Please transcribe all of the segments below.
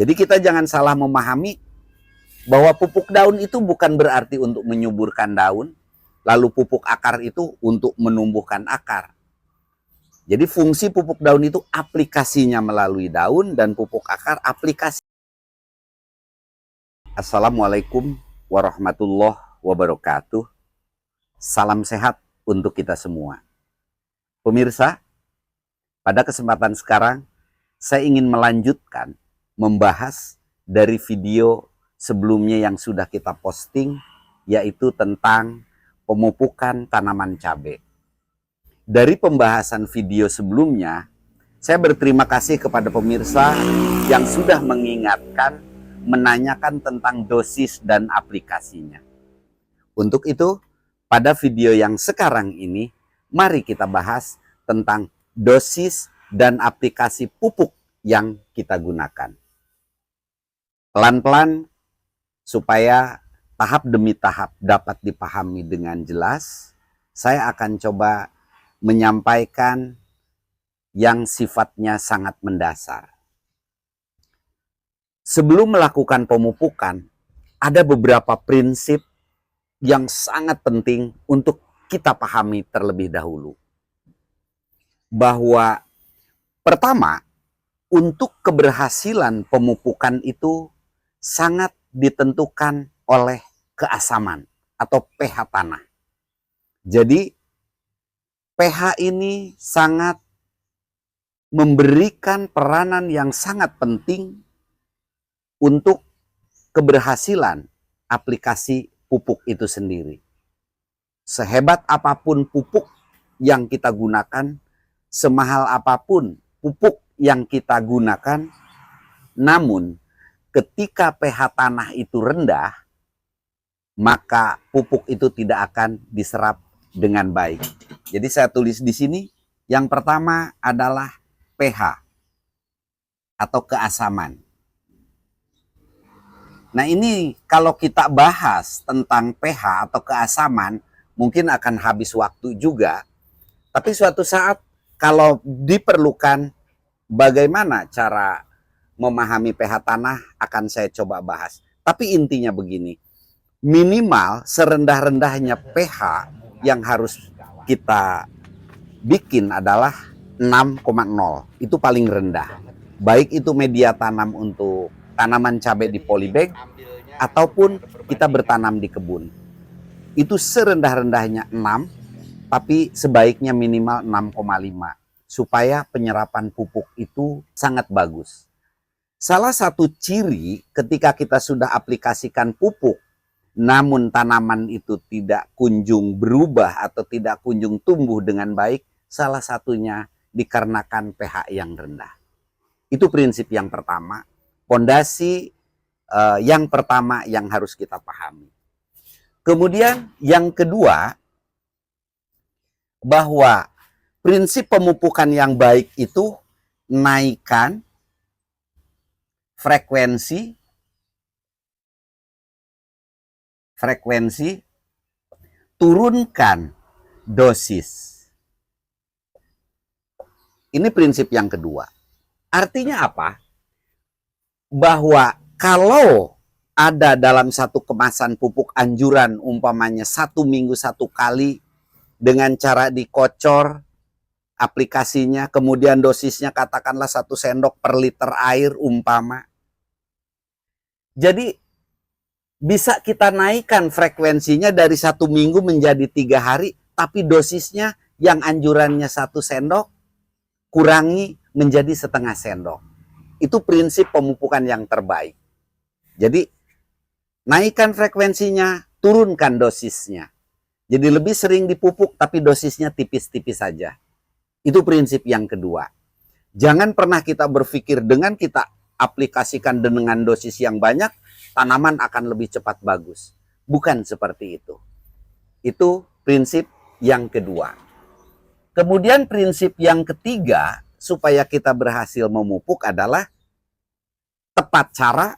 Jadi kita jangan salah memahami bahwa pupuk daun itu bukan berarti untuk menyuburkan daun, lalu pupuk akar itu untuk menumbuhkan akar. Jadi fungsi pupuk daun itu aplikasinya melalui daun dan pupuk akar aplikasi. Assalamualaikum warahmatullahi wabarakatuh. Salam sehat untuk kita semua. Pemirsa, pada kesempatan sekarang saya ingin melanjutkan membahas dari video sebelumnya yang sudah kita posting, yaitu tentang pemupukan tanaman cabai. Dari pembahasan video sebelumnya, saya berterima kasih kepada pemirsa yang sudah mengingatkan, menanyakan tentang dosis dan aplikasinya. Untuk itu, pada video yang sekarang ini, mari kita bahas tentang dosis dan aplikasi pupuk yang kita gunakan. Pelan-pelan supaya tahap demi tahap dapat dipahami dengan jelas, saya akan coba menyampaikan yang sifatnya sangat mendasar. Sebelum melakukan pemupukan, ada beberapa prinsip yang sangat penting untuk kita pahami terlebih dahulu. Bahwa pertama, untuk keberhasilan pemupukan itu sangat ditentukan oleh keasaman atau pH tanah. Jadi pH ini sangat memberikan peranan yang sangat penting untuk keberhasilan aplikasi pupuk itu sendiri. Sehebat apapun pupuk yang kita gunakan, semahal apapun pupuk yang kita gunakan, namun ketika pH tanah itu rendah, maka pupuk itu tidak akan diserap dengan baik. Jadi saya tulis di sini, yang pertama adalah pH atau keasaman. Nah ini kalau kita bahas tentang pH atau keasaman, mungkin akan habis waktu juga. Tapi suatu saat kalau diperlukan bagaimana cara memahami pH tanah akan saya coba bahas. Tapi intinya begini, minimal serendah-rendahnya pH yang harus kita bikin adalah 6,0. Itu paling rendah. Baik itu media tanam untuk tanaman cabai di polybag ataupun kita bertanam di kebun. Itu serendah-rendahnya 6, tapi sebaiknya minimal 6,5 supaya penyerapan pupuk itu sangat bagus. Salah satu ciri ketika kita sudah aplikasikan pupuk namun tanaman itu tidak kunjung berubah atau tidak kunjung tumbuh dengan baik, salah satunya dikarenakan pH yang rendah. Itu prinsip yang pertama, pondasi yang pertama yang harus kita pahami. Kemudian yang kedua, bahwa prinsip pemupukan yang baik itu naikkan frekuensi, turunkan dosis. Ini prinsip yang kedua. Artinya apa? Bahwa kalau ada dalam satu kemasan pupuk anjuran umpamanya 1 minggu 1 kali dengan cara dikocor aplikasinya, kemudian dosisnya katakanlah 1 sendok per liter air umpama. Jadi bisa kita naikkan frekuensinya dari 1 minggu menjadi 3 hari, tapi dosisnya yang anjurannya 1 sendok, kurangi menjadi setengah sendok. Itu prinsip pemupukan yang terbaik. Jadi, naikkan frekuensinya, turunkan dosisnya. Jadi lebih sering dipupuk, tapi dosisnya tipis-tipis saja. Itu prinsip yang kedua. Jangan pernah kita berpikir dengan kita aplikasikan dengan dosis yang banyak, tanaman akan lebih cepat bagus. Bukan seperti itu. Itu prinsip yang kedua. Kemudian prinsip yang ketiga, supaya kita berhasil memupuk adalah tepat cara,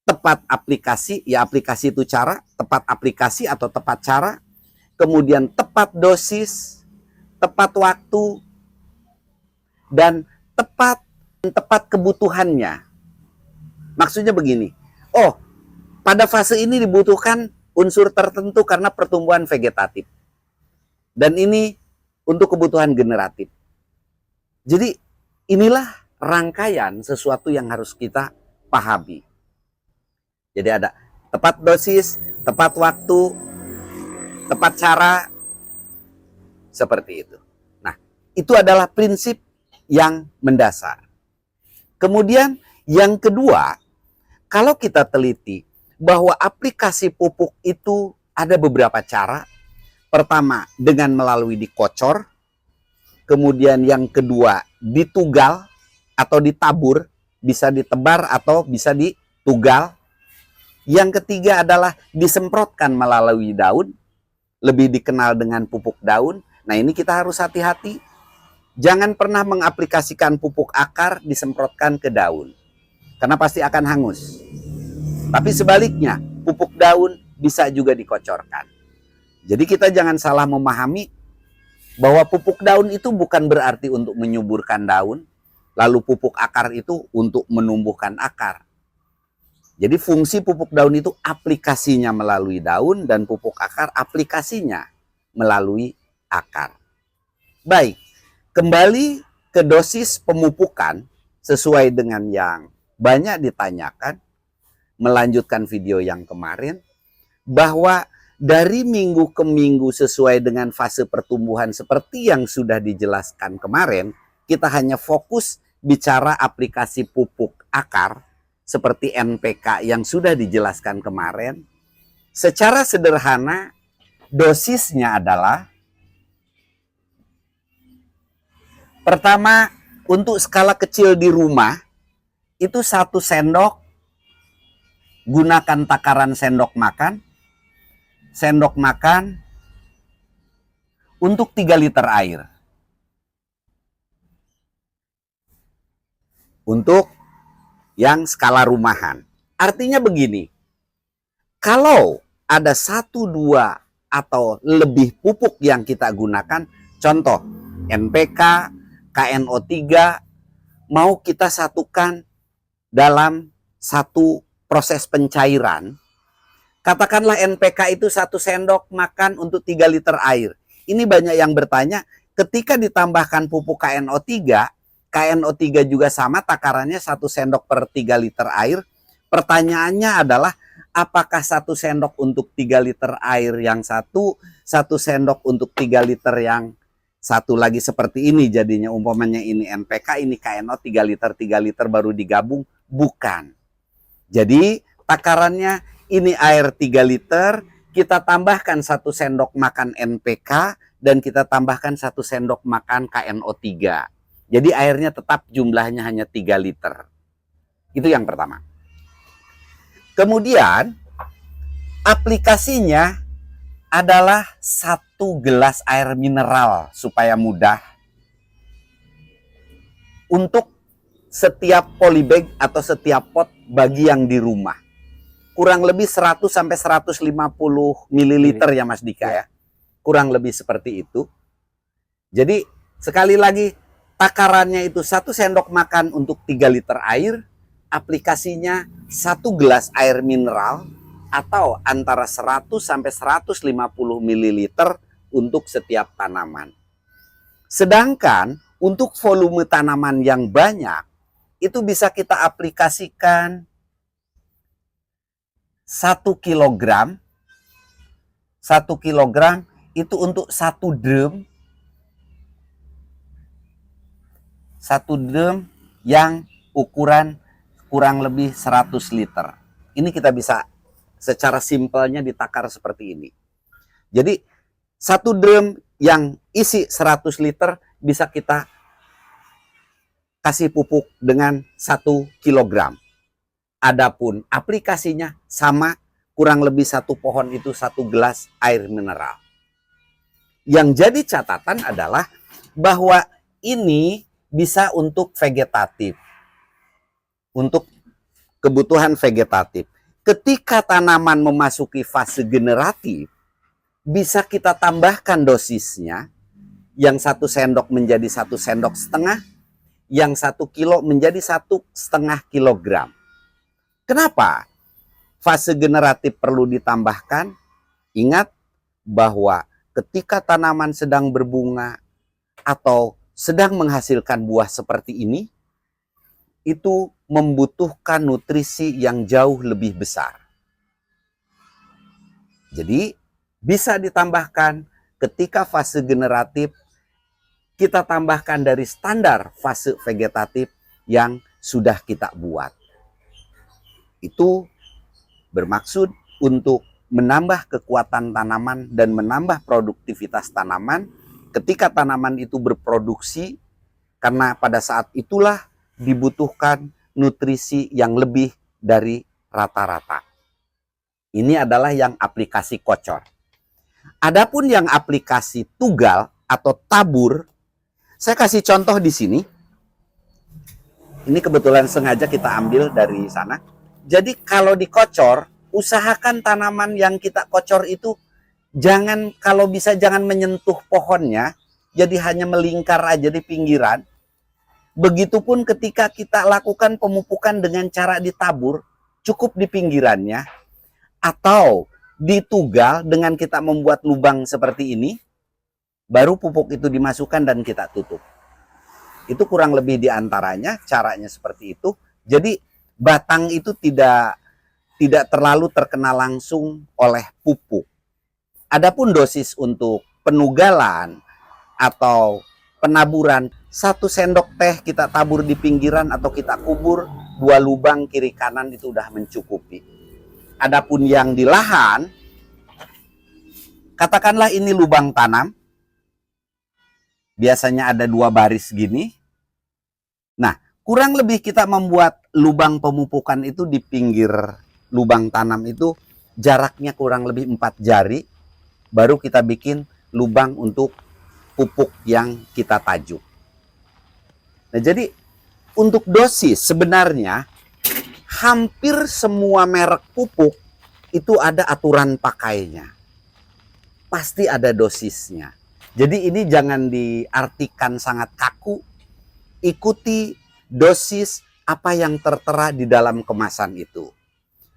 tepat aplikasi. Ya aplikasi itu cara, tepat aplikasi atau tepat cara. Kemudian tepat dosis, tepat waktu, dan tepat kebutuhannya. Maksudnya begini, oh pada fase ini dibutuhkan unsur tertentu karena pertumbuhan vegetatif. Dan ini untuk kebutuhan generatif. Jadi inilah rangkaian sesuatu yang harus kita pahami. Jadi ada tepat dosis, tepat waktu, tepat cara, seperti itu. Nah, itu adalah prinsip yang mendasar. Kemudian yang kedua, kalau kita teliti bahwa aplikasi pupuk itu ada beberapa cara. Pertama, dengan melalui dikocor. Kemudian yang kedua, ditugal atau ditabur, bisa ditebar atau bisa ditugal. Yang ketiga adalah disemprotkan melalui daun, lebih dikenal dengan pupuk daun. Nah, ini kita harus hati-hati. Jangan pernah mengaplikasikan pupuk akar disemprotkan ke daun, karena pasti akan hangus. Tapi sebaliknya, pupuk daun bisa juga dikocorkan. Jadi kita jangan salah memahami bahwa pupuk daun itu bukan berarti untuk menyuburkan daun, lalu pupuk akar itu untuk menumbuhkan akar. Jadi fungsi pupuk daun itu aplikasinya melalui daun dan pupuk akar aplikasinya melalui akar. Baik, kembali ke dosis pemupukan sesuai dengan yang banyak ditanyakan, melanjutkan video yang kemarin, bahwa dari minggu ke minggu sesuai dengan fase pertumbuhan seperti yang sudah dijelaskan kemarin, kita hanya fokus bicara aplikasi pupuk akar seperti NPK yang sudah dijelaskan kemarin. Secara sederhana, dosisnya adalah pertama, untuk skala kecil di rumah, itu 1 sendok, gunakan takaran sendok makan untuk 3 liter air. Untuk yang skala rumahan. Artinya begini, kalau ada 1, 2, atau lebih pupuk yang kita gunakan, contoh NPK, KNO3, mau kita satukan dalam satu proses pencairan, katakanlah NPK itu 1 sendok makan untuk 3 liter air. Ini banyak yang bertanya, ketika ditambahkan pupuk KNO3, KNO3 juga sama takarannya 1 sendok per 3 liter air. Pertanyaannya adalah, apakah 1 sendok untuk 3 liter air yang satu, 1 sendok untuk 3 liter yang satu lagi seperti ini jadinya, umpamanya ini NPK, ini KNO 3 liter baru digabung? Bukan. Jadi takarannya ini air 3 liter, kita tambahkan 1 sendok makan NPK, dan kita tambahkan 1 sendok makan KNO3. Jadi airnya tetap jumlahnya hanya 3 liter. Itu yang pertama. Kemudian aplikasinya adalah 1 gelas air mineral supaya mudah. Untuk setiap polybag atau setiap pot bagi yang di rumah. Kurang lebih 100 sampai 150 ml ya Mas Dika ya. Kurang lebih seperti itu. Jadi sekali lagi, takarannya itu 1 sendok makan untuk 3 liter air. Aplikasinya 1 gelas air mineral atau antara 100 sampai 150 ml untuk setiap tanaman. Sedangkan untuk volume tanaman yang banyak, itu bisa kita aplikasikan 1 kilogram. 1 kilogram itu untuk 1 drum. 1 drum yang ukuran kurang lebih 100 liter. Ini kita bisa secara simpelnya ditakar seperti ini. Jadi 1 drum yang isi 100 liter bisa kita kasih pupuk dengan 1 kilogram. Adapun aplikasinya sama, kurang lebih 1 pohon itu 1 gelas air mineral. Yang jadi catatan adalah bahwa ini bisa untuk vegetatif. Untuk kebutuhan vegetatif. Ketika tanaman memasuki fase generatif, bisa kita tambahkan dosisnya. Yang 1 sendok menjadi 1 sendok setengah, yang 1 kilo menjadi 1,5 kilogram. Kenapa fase generatif perlu ditambahkan? Ingat bahwa ketika tanaman sedang berbunga atau sedang menghasilkan buah seperti ini, itu membutuhkan nutrisi yang jauh lebih besar. Jadi bisa ditambahkan ketika fase generatif, kita tambahkan dari standar fase vegetatif yang sudah kita buat. Itu bermaksud untuk menambah kekuatan tanaman dan menambah produktivitas tanaman ketika tanaman itu berproduksi, karena pada saat itulah dibutuhkan nutrisi yang lebih dari rata-rata. Ini adalah yang aplikasi kocor. Adapun yang aplikasi tugal atau tabur, saya kasih contoh di sini. Ini kebetulan sengaja kita ambil dari sana. Jadi kalau dikocor, usahakan tanaman yang kita kocor itu jangan, kalau bisa jangan menyentuh pohonnya, jadi hanya melingkar aja di pinggiran. Begitupun ketika kita lakukan pemupukan dengan cara ditabur, cukup di pinggirannya, atau ditugal dengan kita membuat lubang seperti ini, baru pupuk itu dimasukkan dan kita tutup. Itu kurang lebih diantaranya caranya seperti itu. Jadi batang itu tidak terlalu terkena langsung oleh pupuk. Adapun dosis untuk penugalan atau penaburan, 1 sendok teh kita tabur di pinggiran atau kita kubur 2 lubang kiri kanan itu udah mencukupi. Adapun yang di lahan, katakanlah ini lubang tanam, biasanya ada 2 baris gini. Nah, kurang lebih kita membuat lubang pemupukan itu di pinggir lubang tanam itu jaraknya kurang lebih 4 jari. Baru kita bikin lubang untuk pupuk yang kita tajuk. Nah, jadi untuk dosis sebenarnya hampir semua merek pupuk itu ada aturan pakainya. Pasti ada dosisnya. Jadi ini jangan diartikan sangat kaku. Ikuti dosis apa yang tertera di dalam kemasan itu.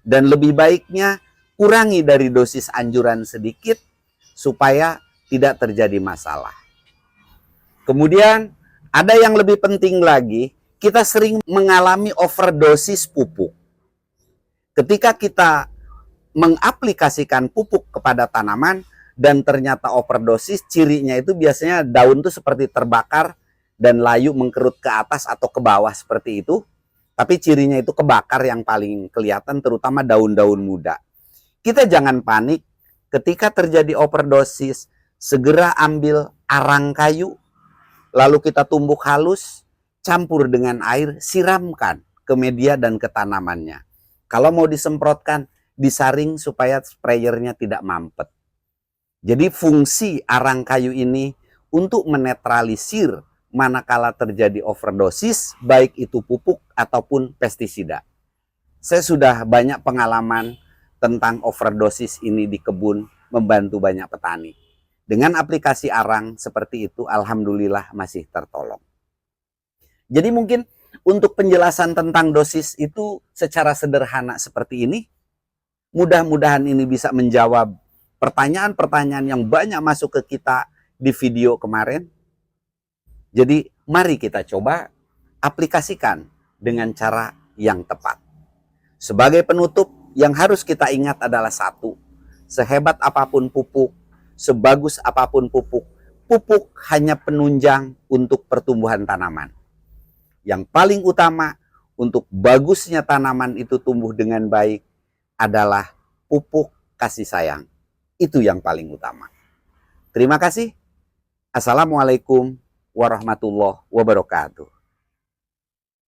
Dan lebih baiknya kurangi dari dosis anjuran sedikit supaya tidak terjadi masalah. Kemudian ada yang lebih penting lagi, kita sering mengalami overdosis pupuk. Ketika kita mengaplikasikan pupuk kepada tanaman dan ternyata overdosis, cirinya itu biasanya daun tuh seperti terbakar dan layu mengkerut ke atas atau ke bawah seperti itu. Tapi cirinya itu kebakar yang paling kelihatan, terutama daun-daun muda. Kita jangan panik ketika terjadi overdosis, segera ambil arang kayu, lalu kita tumbuk halus, campur dengan air, siramkan ke media dan ke tanamannya. Kalau mau disemprotkan, disaring supaya sprayernya tidak mampet. Jadi fungsi arang kayu ini untuk menetralisir manakala terjadi overdosis, baik itu pupuk ataupun pestisida. Saya sudah banyak pengalaman tentang overdosis ini di kebun, membantu banyak petani. Dengan aplikasi arang seperti itu, alhamdulillah masih tertolong. Jadi mungkin untuk penjelasan tentang dosis itu secara sederhana seperti ini, mudah-mudahan ini bisa menjawab pertanyaan-pertanyaan yang banyak masuk ke kita di video kemarin. Jadi mari kita coba aplikasikan dengan cara yang tepat. Sebagai penutup, yang harus kita ingat adalah satu, sehebat apapun pupuk, sebagus apapun pupuk, pupuk hanya penunjang untuk pertumbuhan tanaman. Yang paling utama untuk bagusnya tanaman itu tumbuh dengan baik adalah pupuk kasih sayang. Itu yang paling utama. Terima kasih. Assalamualaikum warahmatullahi wabarakatuh.